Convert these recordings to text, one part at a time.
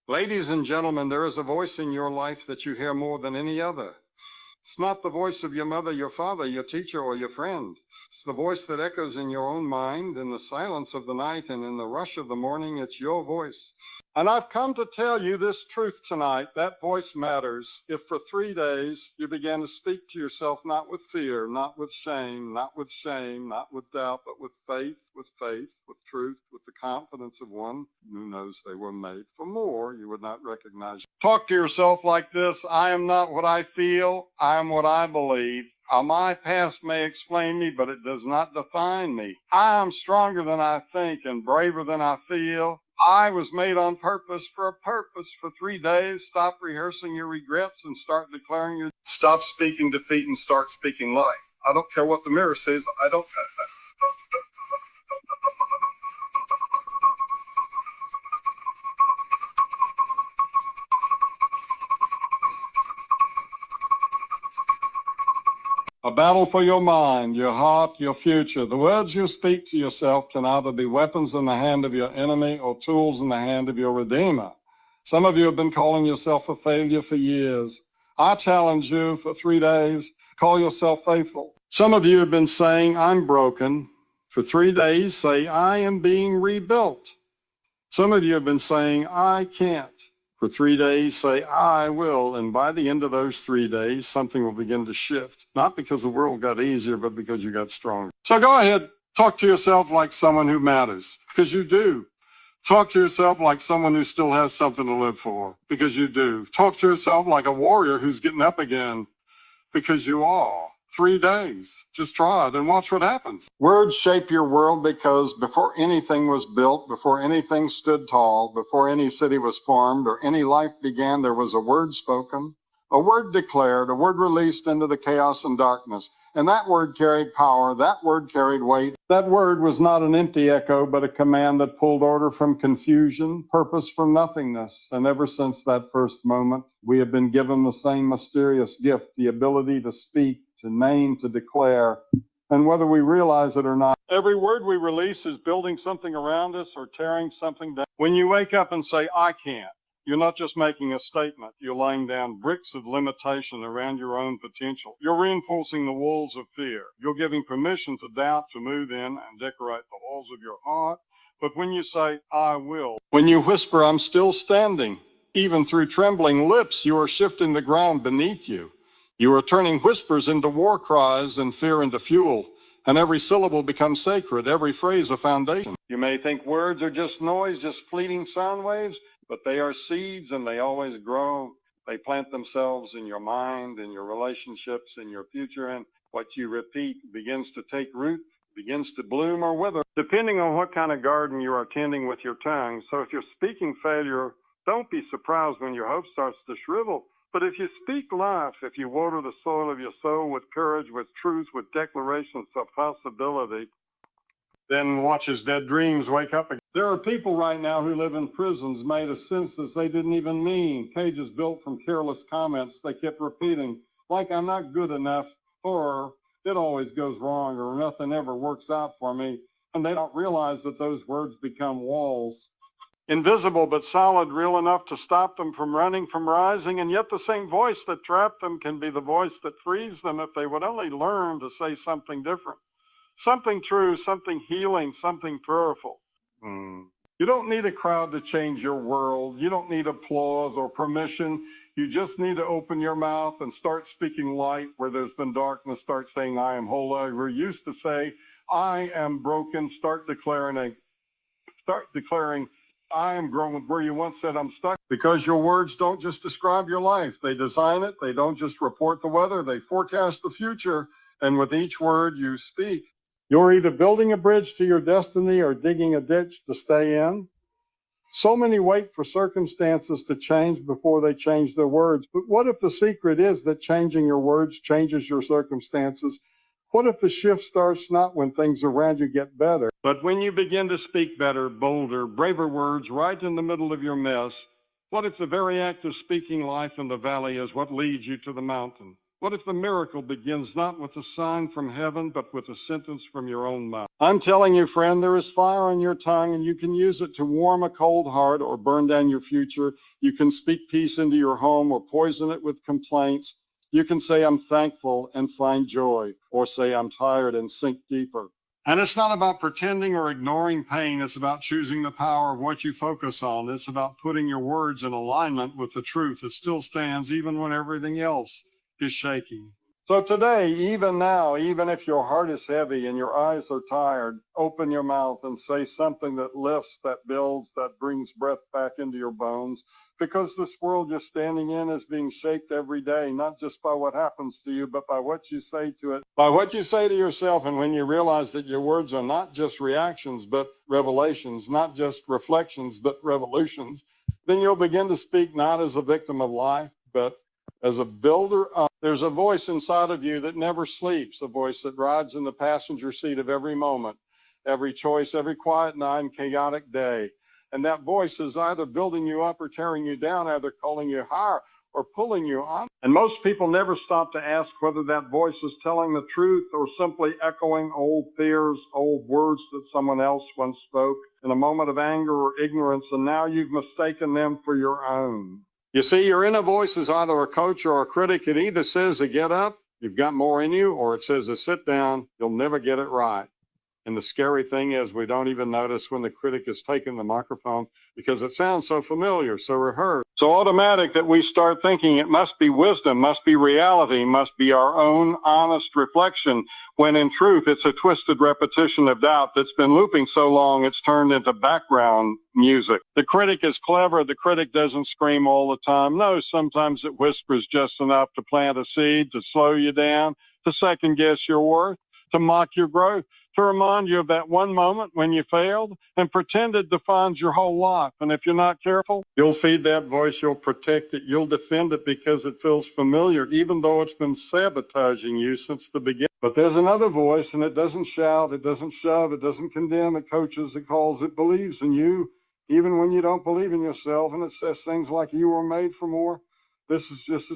Ladies and gentlemen, there is a voice in your life that you hear more than any other. It's not the voice of your mother, your father, your teacher, or your friend. It's the voice that echoes in your own mind, in the silence of the night, and in the rush of the morning. It's your voice. And I've come to tell you this truth tonight. That voice matters. If for 3 days you began to speak to yourself not with fear, not with shame, not with doubt, but with faith, with truth, with the confidence of one who knows they were made for more, you would not recognize. Talk to yourself like this: I am not what I feel, I am what I believe. My past may explain me, but it does not define me. I am stronger than I think and braver than I feel. I was made on purpose for a purpose. For 3 days, stop rehearsing your regrets and start declaring your... Stop speaking defeat and start speaking life. I don't care what the mirror says. I don't... A battle for your mind, your heart, your future. The words you speak to yourself can either be weapons in the hand of your enemy or tools in the hand of your redeemer. Some of you have been calling yourself a failure for years. I challenge you for 3 days, call yourself faithful. Some of you have been saying, I'm broken. For 3 days, say, I am being rebuilt. Some of you have been saying, I can't. For 3 days, say, I will. And by the end of those 3 days, something will begin to shift. Not because the world got easier, but because you got stronger. So go ahead, talk to yourself like someone who matters, because you do. Talk to yourself like someone who still has something to live for, because you do. Talk to yourself like a warrior who's getting up again, because you are. 3 days. Just try it and watch what happens. Words shape your world because before anything was built, before anything stood tall, before any city was formed or any life began, there was a word spoken, a word declared, a word released into the chaos and darkness. And that word carried power. That word carried weight. That word was not an empty echo, but a command that pulled order from confusion, purpose from nothingness. And ever since that first moment, we have been given the same mysterious gift, the ability to speak, to name, to declare. And whether we realize it or not, every word we release is building something around us or tearing something down. When you wake up and say, I can't, you're not just making a statement. You're laying down bricks of limitation around your own potential. You're reinforcing the walls of fear. You're giving permission to doubt to move in and decorate the walls of your heart. But when you say, I will, when you whisper, I'm still standing, even through trembling lips, you are shifting the ground beneath you. You are turning whispers into war cries and fear into fuel. And every syllable becomes sacred, every phrase a foundation. You may think words are just noise, just fleeting sound waves, but they are seeds and they always grow. They plant themselves in your mind, in your relationships, in your future, and what you repeat begins to take root, begins to bloom or wither, depending on what kind of garden you are tending with your tongue. So if you're speaking failure, don't be surprised when your hope starts to shrivel. But if you speak life, if you water the soil of your soul with courage, with truth, with declarations of possibility, then watch as dead dreams wake up again. There are people right now who live in prisons made of sentences they didn't even mean, cages built from careless comments they kept repeating, like I'm not good enough, or it always goes wrong, or nothing ever works out for me. And they don't realize that those words become walls. Invisible but solid, real enough to stop them from running, from rising, and yet the same voice that trapped them can be the voice that frees them if they would only learn to say something different. Something true, something healing, something prayerful. You don't need a crowd to change your world. You don't need applause or permission. You just need to open your mouth and start speaking light where there's been darkness. Start saying, I am whole. We're used to say, I am broken. Start declaring, I am grown where you once said I'm stuck. Because your words don't just describe your life. They design it. They don't just report the weather. They forecast the future. And with each word you speak, you're either building a bridge to your destiny or digging a ditch to stay in. So many wait for circumstances to change before they change their words. But what if the secret is that changing your words changes your circumstances? What if the shift starts not when things around you get better, but when you begin to speak better, bolder, braver words right in the middle of your mess? What if the very act of speaking life in the valley is what leads you to the mountain? What if the miracle begins not with a sign from heaven, but with a sentence from your own mouth? I'm telling you, friend, there is fire on your tongue, and you can use it to warm a cold heart or burn down your future. You can speak peace into your home or poison it with complaints. You can say, I'm thankful and find joy, or say, I'm tired and sink deeper. And it's not about pretending or ignoring pain. It's about choosing the power of what you focus on. It's about putting your words in alignment with the truth that still stands even when everything else is shaky. So today, even now, even if your heart is heavy and your eyes are tired, open your mouth and say something that lifts, that builds, that brings breath back into your bones. Because this world you're standing in is being shaped every day, not just by what happens to you, but by what you say to it, by what you say to yourself. And when you realize that your words are not just reactions, but revelations, not just reflections, but revolutions, then you'll begin to speak not as a victim of life, but as a builder up. There's a voice inside of you that never sleeps, a voice that rides in the passenger seat of every moment, every choice, every quiet night and chaotic day. And that voice is either building you up or tearing you down, either calling you higher or pulling you on. And most people never stop to ask whether that voice is telling the truth or simply echoing old fears, old words that someone else once spoke in a moment of anger or ignorance, and now you've mistaken them for your own. You see, your inner voice is either a coach or a critic. It either says to get up, you've got more in you, or it says to sit down, you'll never get it right. And the scary thing is we don't even notice when the critic is taking the microphone because it sounds so familiar, so rehearsed, so automatic that we start thinking it must be wisdom, must be reality, must be our own honest reflection, when in truth it's a twisted repetition of doubt that's been looping so long it's turned into background music. The critic is clever. The critic doesn't scream all the time. No, sometimes it whispers just enough to plant a seed, to slow you down, to second guess your worth, to mock your growth, to remind you of that one moment when you failed and pretend it defines your whole life. And if you're not careful, you'll feed that voice, you'll protect it, you'll defend it because it feels familiar, even though it's been sabotaging you since the beginning. But there's another voice, and it doesn't shout, it doesn't shove, it doesn't condemn, it coaches, it calls, it believes in you, even when you don't believe in yourself, and it says things like, you were made for more. This is just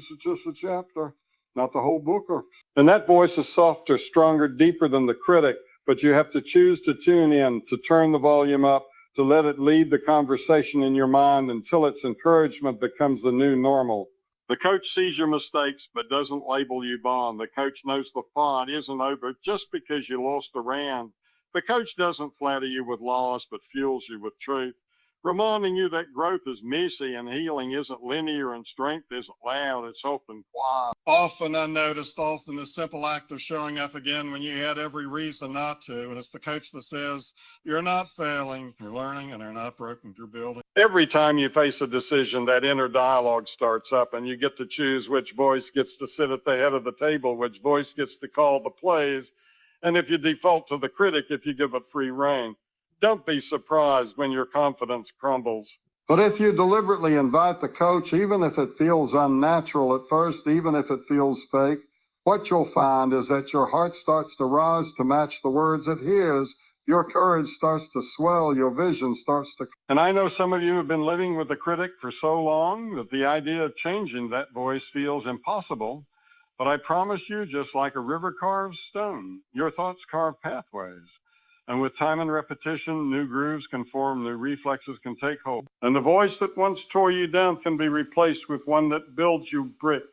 a chapter, not the whole book. And that voice is softer, stronger, deeper than the critic. But you have to choose to tune in, to turn the volume up, to let it lead the conversation in your mind until its encouragement becomes the new normal. The coach sees your mistakes but doesn't label you bond. The coach knows the fight isn't over just because you lost the round. The coach doesn't flatter you with loss but fuels you with truth, reminding you that growth is messy and healing isn't linear and strength isn't loud, it's often quiet. Often unnoticed, often the simple act of showing up again when you had every reason not to. And it's the coach that says, you're not failing, you're learning, and you're not broken, you're building. Every time you face a decision, that inner dialogue starts up, and you get to choose which voice gets to sit at the head of the table, which voice gets to call the plays. And if you default to the critic, if you give it free rein, don't be surprised when your confidence crumbles. But if you deliberately invite the coach, even if it feels unnatural at first, even if it feels fake, what you'll find is that your heart starts to rise to match the words it hears. Your courage starts to swell, your vision starts to... And I know some of you have been living with the critic for so long that the idea of changing that voice feels impossible. But I promise you, just like a river carves stone, your thoughts carve pathways. And with time and repetition, new grooves can form, new reflexes can take hold. And the voice that once tore you down can be replaced with one that builds you brick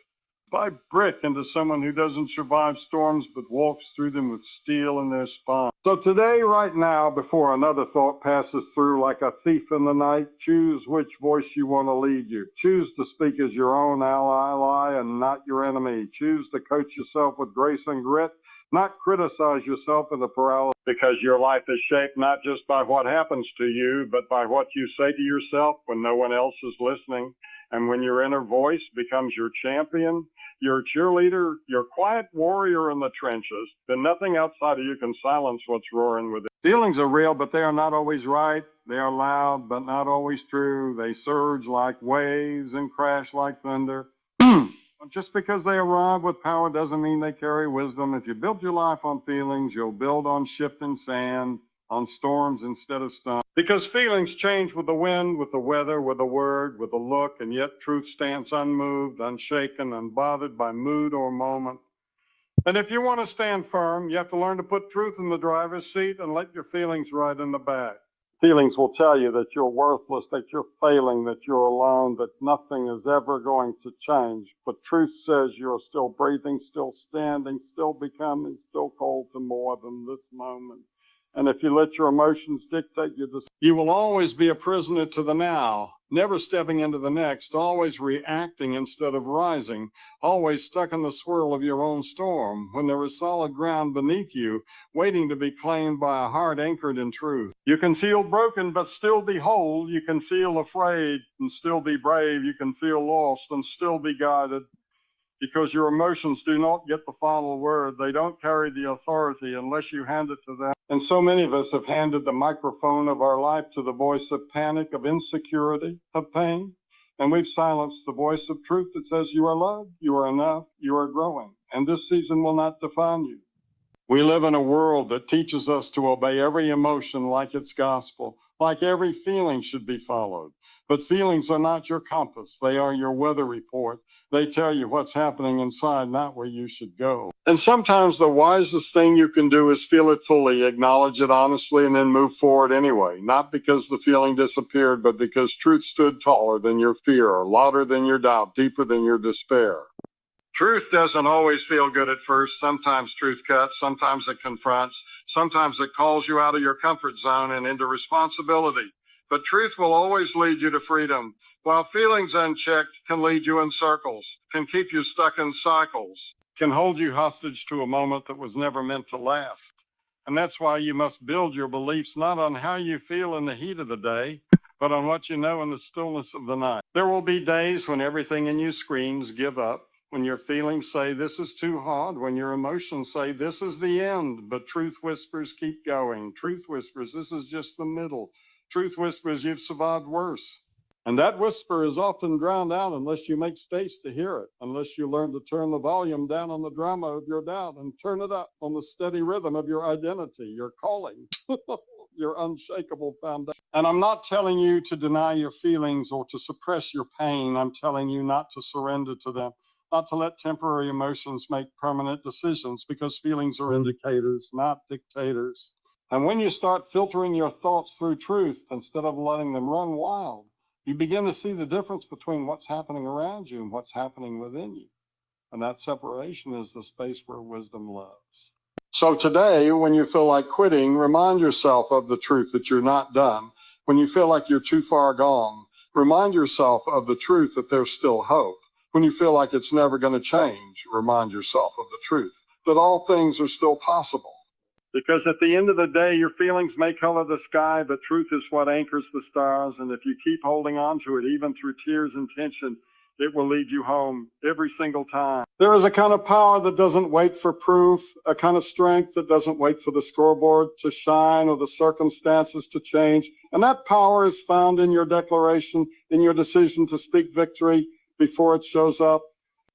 by brick into someone who doesn't survive storms but walks through them with steel in their spine. So today, right now, before another thought passes through like a thief in the night, choose which voice you want to lead you. Choose to speak as your own ally and not your enemy. Choose to coach yourself with grace and grit, not criticize yourself in the paralysis, because your life is shaped not just by what happens to you, but by what you say to yourself when no one else is listening. And when your inner voice becomes your champion, your cheerleader, your quiet warrior in the trenches, then nothing outside of you can silence what's roaring within. Feelings are real, but they are not always right. They are loud, but not always true. They surge like waves and crash like thunder. Just because they arrive with power doesn't mean they carry wisdom. If you build your life on feelings, you'll build on shifting sand, on storms instead of stone. Because feelings change with the wind, with the weather, with the word, with the look, and yet truth stands unmoved, unshaken, unbothered by mood or moment. And if you want to stand firm, you have to learn to put truth in the driver's seat and let your feelings ride in the back. Feelings will tell you that you're worthless, that you're failing, that you're alone, that nothing is ever going to change. But truth says you're still breathing, still standing, still becoming, still called to more than this moment. And if you let your emotions dictate your decisions, you will always be a prisoner to the now, never stepping into the next, always reacting instead of rising, always stuck in the swirl of your own storm, when there is solid ground beneath you, waiting to be claimed by a heart anchored in truth. You can feel broken but still be whole. You can feel afraid and still be brave. You can feel lost and still be guided. Because your emotions do not get the final word. They don't carry the authority unless you hand it to them. And so many of us have handed the microphone of our life to the voice of panic, of insecurity, of pain. And we've silenced the voice of truth that says you are loved, you are enough, you are growing. And this season will not define you. We live in a world that teaches us to obey every emotion like it's gospel, like every feeling should be followed. But feelings are not your compass. They are your weather report. They tell you what's happening inside, not where you should go. And sometimes the wisest thing you can do is feel it fully, acknowledge it honestly, and then move forward anyway. Not because the feeling disappeared, but because truth stood taller than your fear, louder than your doubt, deeper than your despair. Truth doesn't always feel good at first. Sometimes truth cuts, sometimes it confronts, sometimes it calls you out of your comfort zone and into responsibility. But truth will always lead you to freedom, while feelings unchecked can lead you in circles, can keep you stuck in cycles, can hold you hostage to a moment that was never meant to last. And that's why you must build your beliefs not on how you feel in the heat of the day, but on what you know in the stillness of the night. There will be days when everything in you screams, give up, when your feelings say this is too hard, when your emotions say this is the end, but truth whispers keep going. Truth whispers this is just the middle. Truth whispers you've survived worse. And that whisper is often drowned out unless you make space to hear it, unless you learn to turn the volume down on the drama of your doubt and turn it up on the steady rhythm of your identity, your calling, your unshakable foundation. And I'm not telling you to deny your feelings or to suppress your pain. I'm telling you not to surrender to them, not to let temporary emotions make permanent decisions, because feelings are indicators, not dictators. And when you start filtering your thoughts through truth instead of letting them run wild, you begin to see the difference between what's happening around you and what's happening within you. And that separation is the space where wisdom lives. So today, when you feel like quitting, remind yourself of the truth that you're not done. When you feel like you're too far gone, remind yourself of the truth that there's still hope. When you feel like it's never going to change, remind yourself of the truth that all things are still possible. Because at the end of the day, your feelings may color the sky, but truth is what anchors the stars. And if you keep holding on to it, even through tears and tension, it will lead you home every single time. There is a kind of power that doesn't wait for proof, a kind of strength that doesn't wait for the scoreboard to shine or the circumstances to change. And that power is found in your declaration, in your decision to speak victory before it shows up.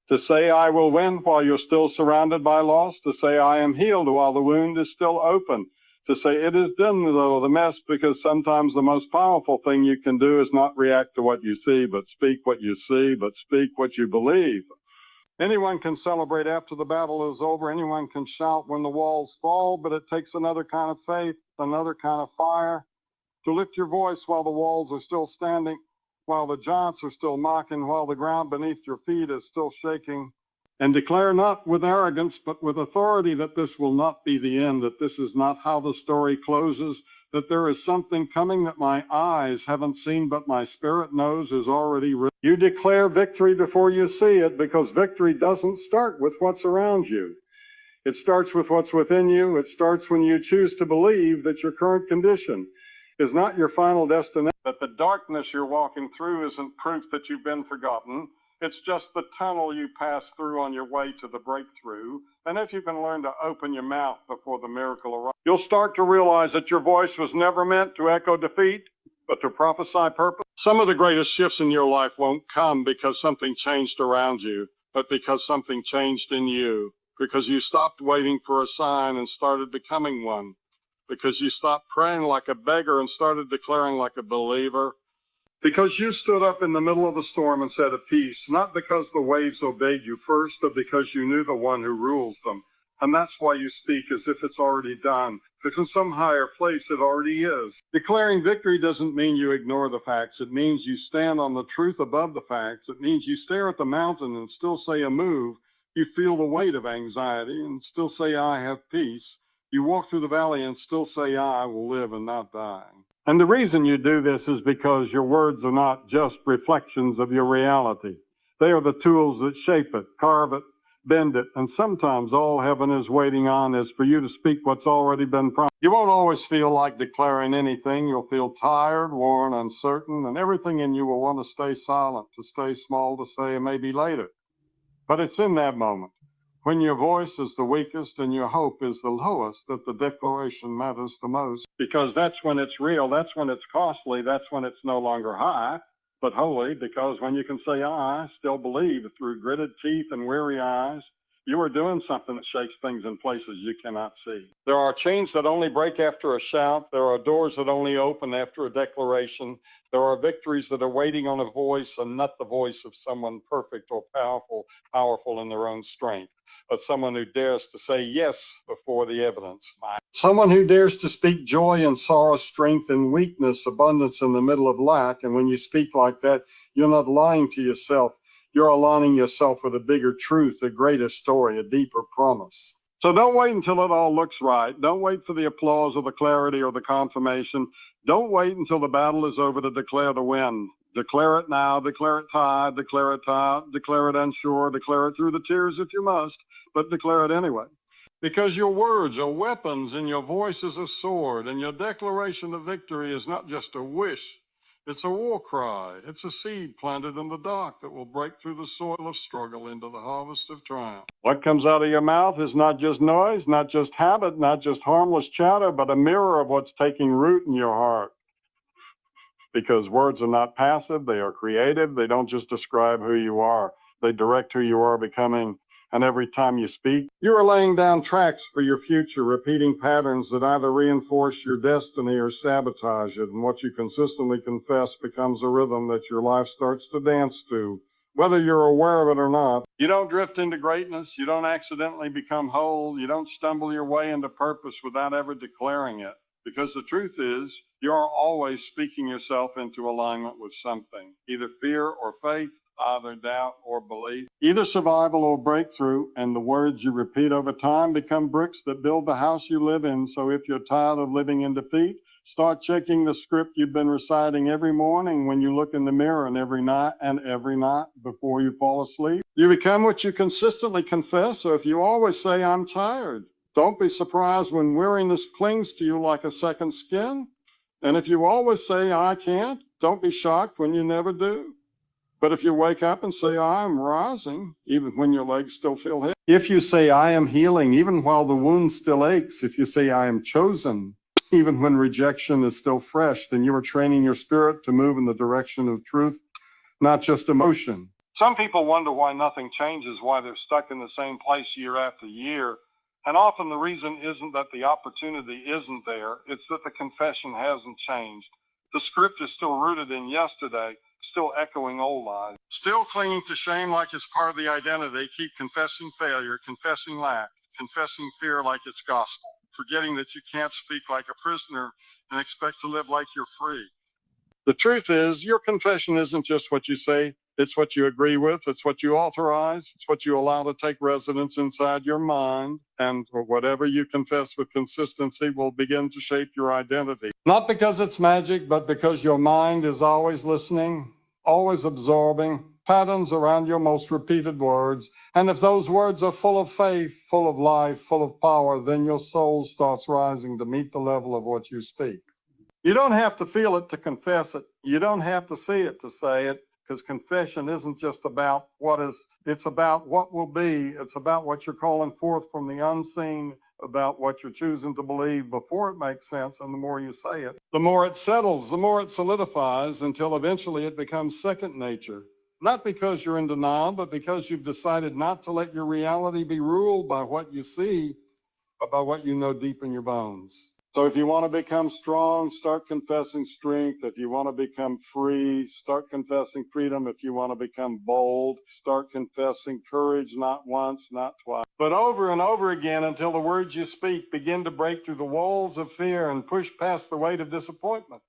To say I will win while you're still surrounded by loss. To say I am healed while the wound is still open. To say it is done though the mess, because sometimes the most powerful thing you can do is not react to what you see, but speak what you see, but speak what you believe. Anyone can celebrate after the battle is over. Anyone can shout when the walls fall, but it takes another kind of faith, another kind of fire to lift your voice while the walls are still standing, while the giants are still mocking, while the ground beneath your feet is still shaking, and declare not with arrogance, but with authority that this will not be the end, that this is not how the story closes, that there is something coming that my eyes haven't seen, but my spirit knows is already written. You declare victory before you see it, because victory doesn't start with what's around you. It starts with what's within you. It starts when you choose to believe that your current condition is not your final destination, that the darkness you're walking through isn't proof that you've been forgotten. It's just the tunnel you pass through on your way to the breakthrough. And if you can learn to open your mouth before the miracle arrives, you'll start to realize that your voice was never meant to echo defeat, but to prophesy purpose. Some of the greatest shifts in your life won't come because something changed around you, but because something changed in you, because you stopped waiting for a sign and started becoming one. because you stopped praying like a beggar and started declaring like a believer. Because you stood up in the middle of the storm and said a peace, not because the waves obeyed you first, but because you knew the one who rules them. And that's why you speak as if it's already done, because in some higher place it already is. Declaring victory doesn't mean you ignore the facts. It means you stand on the truth above the facts. It means you stare at the mountain and still say a move. You feel the weight of anxiety and still say, I have peace. You walk through the valley and still say, I will live and not die. And the reason you do this is because your words are not just reflections of your reality. They are the tools that shape it, carve it, bend it, and sometimes all heaven is waiting on is for you to speak what's already been promised. You won't always feel like declaring anything. You'll feel tired, worn, uncertain, and everything in you will want to stay silent, to stay small, to say maybe later. But it's in that moment, when your voice is the weakest and your hope is the lowest, that the declaration matters the most. Because that's when it's real, that's when it's costly, that's when it's no longer high, but holy, because when you can say, I still believe through gritted teeth and weary eyes, you are doing something that shakes things in places you cannot see. There are chains that only break after a shout. There are doors that only open after a declaration. There are victories that are waiting on a voice and not the voice of someone perfect or powerful in their own strength, but someone who dares to say yes before the evidence. Someone who dares to speak joy and sorrow, strength and weakness, abundance in the middle of lack. And when you speak like that, you're not lying to yourself. You're aligning yourself with a bigger truth, a greater story, a deeper promise. So don't wait until it all looks right. Don't wait for the applause or the clarity or the confirmation. Don't wait until the battle is over to declare the win. Declare it now, declare it tied, declare it unsure, declare it through the tears if you must, but declare it anyway. Because your words are weapons and your voice is a sword, and your declaration of victory is not just a wish, it's a war cry. It's a seed planted in the dark that will break through the soil of struggle into the harvest of triumph. What comes out of your mouth is not just noise, not just habit, not just harmless chatter, but a mirror of what's taking root in your heart. Because words are not passive, they are creative. They don't just describe who you are, they direct who you are becoming. And every time you speak, you are laying down tracks for your future, repeating patterns that either reinforce your destiny or sabotage it. And what you consistently confess becomes a rhythm that your life starts to dance to, whether you're aware of it or not. You don't drift into greatness. You don't accidentally become whole. You don't stumble your way into purpose without ever declaring it. Because the truth is, you're always speaking yourself into alignment with something, either fear or faith, either doubt or belief, either survival or breakthrough, and the words you repeat over time become bricks that build the house you live in. So if you're tired of living in defeat, start checking the script you've been reciting every morning when you look in the mirror, and every night before you fall asleep. You become what you consistently confess. So if you always say, I'm tired, don't be surprised when weariness clings to you like a second skin. And if you always say, I can't, don't be shocked when you never do. But if you wake up and say, I am rising, even when your legs still feel heavy. If you say, I am healing, even while the wound still aches. If you say, I am chosen, even when rejection is still fresh, then you are training your spirit to move in the direction of truth, not just emotion. Some people wonder why nothing changes, why they're stuck in the same place year after year. And often the reason isn't that the opportunity isn't there, it's that the confession hasn't changed. The script is still rooted in yesterday, still echoing old lies. Still clinging to shame like it's part of the identity, keep confessing failure, confessing lack, confessing fear like it's gospel, forgetting that you can't speak like a prisoner and expect to live like you're free. The truth is, your confession isn't just what you say, it's what you agree with, it's what you authorize, it's what you allow to take residence inside your mind, and whatever you confess with consistency will begin to shape your identity. Not because it's magic, but because your mind is always listening, always absorbing patterns around your most repeated words. And if those words are full of faith, full of life, full of power, then your soul starts rising to meet the level of what you speak. You don't have to feel it to confess it. You don't have to see it to say it, because confession isn't just about what is, it's about what will be. It's about what you're calling forth from the unseen, about what you're choosing to believe before it makes sense. And the more you say it, the more it settles, the more it solidifies, until eventually it becomes second nature. Not because you're in denial, but because you've decided not to let your reality be ruled by what you see, but by what you know deep in your bones. So if you want to become strong, start confessing strength. If you want to become free, start confessing freedom. If you want to become bold, start confessing courage, not once, not twice, but over and over again until the words you speak begin to break through the walls of fear and push past the weight of disappointment.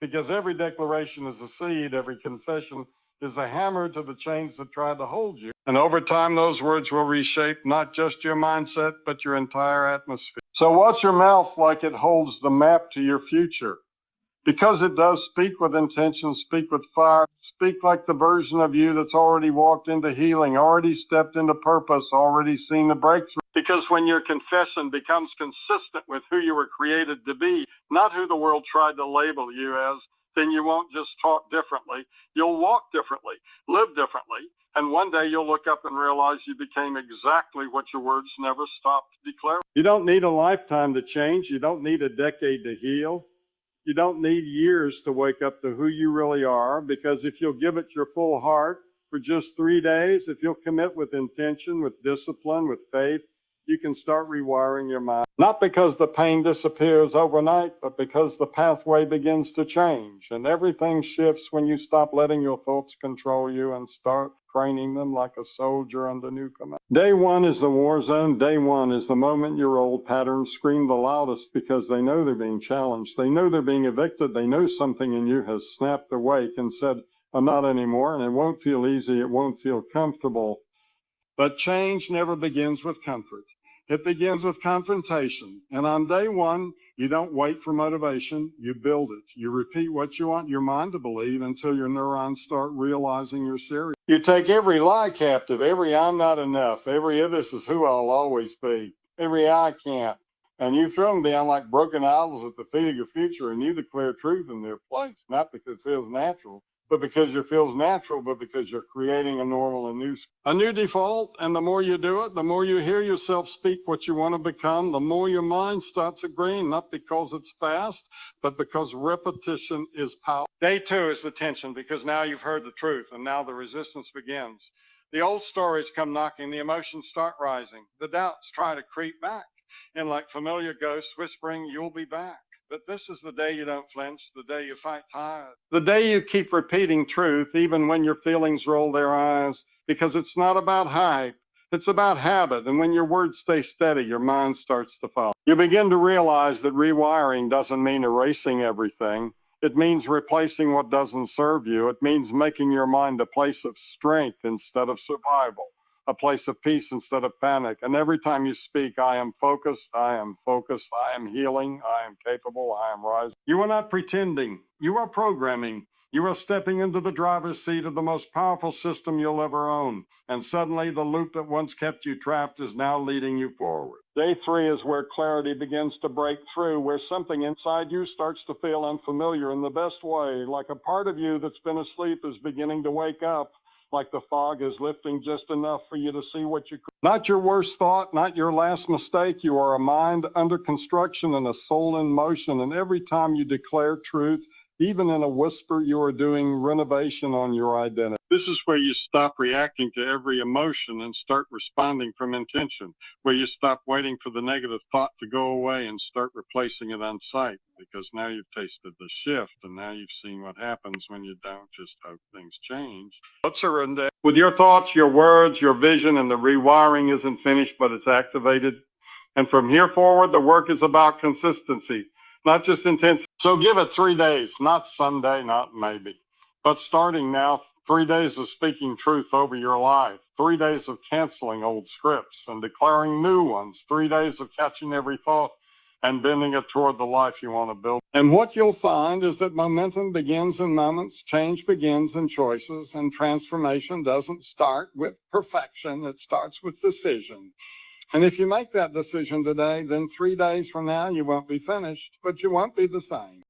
Because every declaration is a seed, every confession is a hammer to the chains that tried to hold you. And over time, those words will reshape not just your mindset, but your entire atmosphere. So watch your mouth like it holds the map to your future. Because it does, speak with intention, speak with fire, speak like the version of you that's already walked into healing, already stepped into purpose, already seen the breakthrough. Because when your confession becomes consistent with who you were created to be, not who the world tried to label you as, then you won't just talk differently. You'll walk differently, live differently, and one day you'll look up and realize you became exactly what your words never stopped declaring. You don't need a lifetime to change. You don't need a decade to heal. You don't need years to wake up to who you really are, because if you'll give it your full heart for just 3 days, if you'll commit with intention, with discipline, with faith, you can start rewiring your mind. Not because the pain disappears overnight, but because the pathway begins to change. And everything shifts when you stop letting your thoughts control you and start training them like a soldier under new command. Day one is the war zone. Day one is the moment your old patterns scream the loudest because they know they're being challenged. They know they're being evicted. They know something in you has snapped awake and said, not anymore, and it won't feel easy. It won't feel comfortable. But change never begins with comfort. It begins with confrontation. And on day one, you don't wait for motivation. You build it. You repeat what you want your mind to believe until your neurons start realizing you're serious. You take every lie captive, every I'm not enough, every this is who I'll always be, every I can't. And you throw them down like broken idols at the feet of your future, and you declare truth in their place, not because it feels natural, but because it feels natural, but because you're creating a normal, a new default. And the more you do it, the more you hear yourself speak what you want to become, the more your mind starts agreeing, not because it's fast, but because repetition is power. Day two is the tension, because now you've heard the truth, and now the resistance begins. The old stories come knocking, the emotions start rising, the doubts try to creep back, and like familiar ghosts whispering, you'll be back. But this is the day you don't flinch, the day you fight tired. The day you keep repeating truth, even when your feelings roll their eyes, because it's not about hype, it's about habit. And when your words stay steady, your mind starts to follow. You begin to realize that rewiring doesn't mean erasing everything. It means replacing what doesn't serve you. It means making your mind a place of strength instead of survival, a place of peace instead of panic. And every time you speak, I am focused, I am focused, I am healing, I am capable, I am rising. You are not pretending, you are programming. You are stepping into the driver's seat of the most powerful system you'll ever own. And suddenly the loop that once kept you trapped is now leading you forward. Day three is where clarity begins to break through, where something inside you starts to feel unfamiliar in the best way, like a part of you that's been asleep is beginning to wake up. Like the fog is lifting just enough for you to see what you could. Not your worst thought, not your last mistake. You are a mind under construction and a soul in motion. And every time you declare truth, even in a whisper, you are doing renovation on your identity. This is where you stop reacting to every emotion and start responding from intention, where you stop waiting for the negative thought to go away and start replacing it on sight, because now you've tasted the shift and now you've seen what happens when you don't just hope things change. With your thoughts, your words, your vision, and the rewiring isn't finished, but it's activated. And from here forward, the work is about consistency, not just intensity. So give it 3 days, not someday, not maybe. But starting now, 3 days of speaking truth over your life, 3 days of canceling old scripts and declaring new ones, 3 days of catching every thought and bending it toward the life you want to build. And what you'll find is that momentum begins in moments, change begins in choices, and transformation doesn't start with perfection, it starts with decision. And if you make that decision today, then 3 days from now, you won't be finished, but you won't be the same.